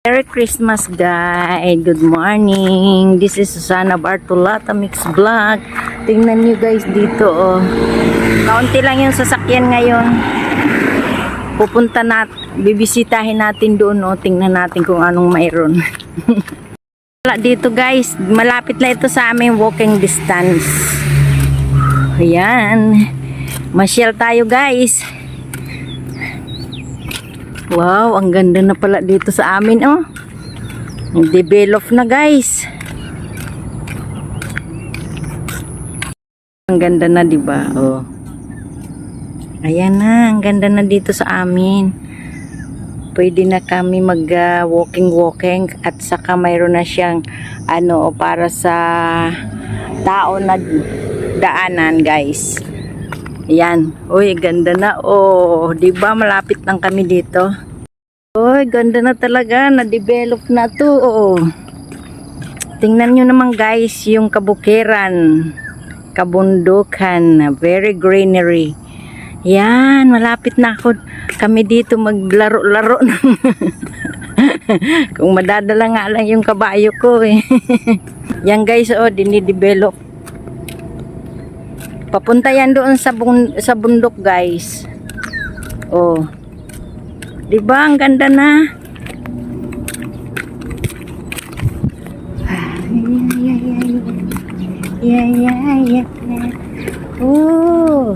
Merry Christmas guys! Good morning! This is Susana Bartolata Mix Vlog. Tingnan nyo guys dito oh. Kaunti lang yung sasakyan ngayon. Pupunta bibisitahin natin doon oh. Tingnan natin kung anong mayroon. Dito guys, malapit lang ito sa aming walking distance. Ayan. Masyal tayo guys. Wow, ang ganda na pala dito sa amin oh. Develop na guys. Ang ganda na 'di ba? Oh. Ayan na, ang ganda na dito sa amin. Pwede na kami mag walking at saka mayroon na siyang ano para sa tao na daanan guys. Ayan. Uy, ganda na. Oh, 'di ba malapit lang kami dito. Uy, ganda na talaga. Na-develop na 'to. Oh. Tingnan niyo naman guys, yung kabukiran, kabundukan, very greenery. Yan, malapit na kami dito maglaro-laro. Kung madadala nga lang yung kabayo ko eh. Yan guys, oh, dinidevelop. Papunta yan doon sa bundok guys. Oh. 'Di ba ang ganda na? Yeah. Oh.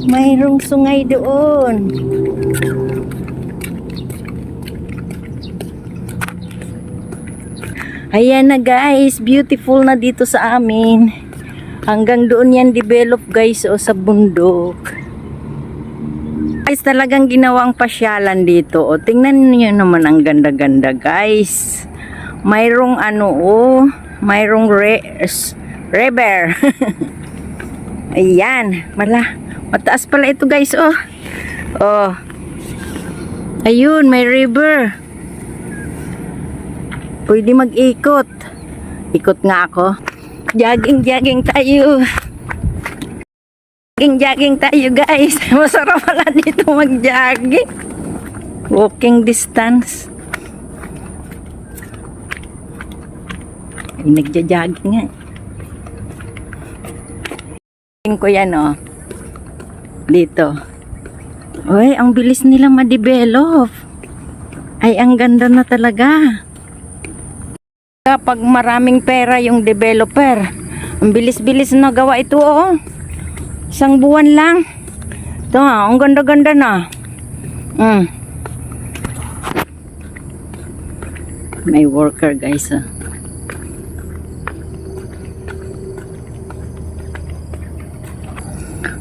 Mayroong sungay doon. Ayan na guys, beautiful na dito sa amin. Hanggang doon yan develop guys o sa bundok. Guys, talagang ginawang pasyalan dito. O, tingnan niyo naman ang ganda-ganda guys. Mayroong ano oh, mayroong river. Ayan, mataas pala ito guys oh. Oh. Ayun, may river. Pwede mag-ikot. Ikot nga ako. Jogging tayo. Jogging tayo guys. Masarap pala dito mag-jogging. Walking distance. Ay, nagja-jogging nga. Tingin ko yan oh. Dito. Uy, ang bilis nila ma-develop. Ay, ang ganda na talaga. Kapag maraming pera yung developer, ang bilis-bilis na gawa ito oh. Isang buwan lang. Ito ang ganda-ganda na. May worker guys oh.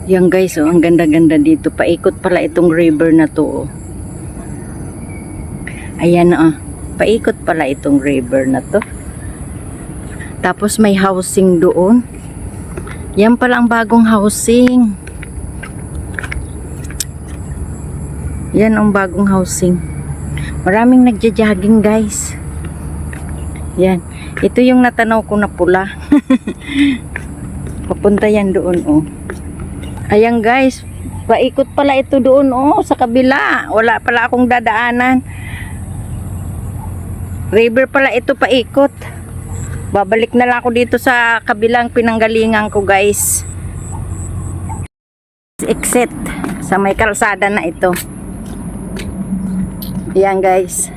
Yan guys oh, ang ganda-ganda dito. Paikot pala itong river na to oh. Ayan oh. Paikot pala itong river na to. Tapos may housing doon. Yan pala ang bagong housing. Yan ang bagong housing. Maraming nagja-jogging guys. Yan. Ito yung natanaw ko na pula. Papunta yan doon oh. Ayan guys. Paikot pala ito doon oh. Sa kabila. Wala pala akong dadaanan. River pala ito paikot. Babalik na lang ako dito sa kabilang pinanggalingan ko guys. Exit sa may kalsada na ito. Ayan guys.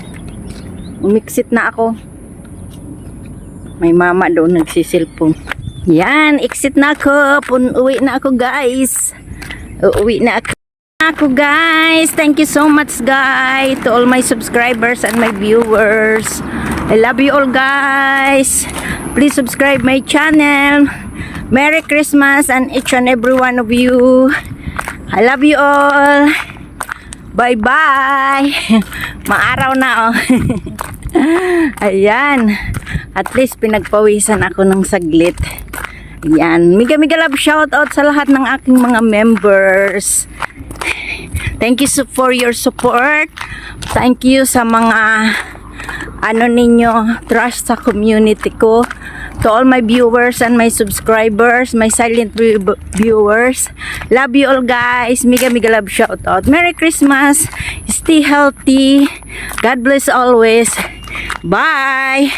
Umixit na ako. May mama doon nagsisilpon. Yan, exit na ako. Uwi na ako guys. Uwi na ako guys. Thank you so much guys to all my subscribers and my viewers. I love you all guys. Please subscribe my channel. Merry Christmas and each and every one of you. I love you all. Bye bye. Maaraw na oh. Ayan. At least pinagpawisan ako ng saglit. Ayan. Mega love shout out sa lahat ng aking mga members. Thank you for your support. Thank you sa mga ano ninyo, trust sa community ko. To all my viewers and my subscribers, my silent viewers, love you all guys. Mega mega love shout out. Merry Christmas. Stay healthy. God bless always. Bye.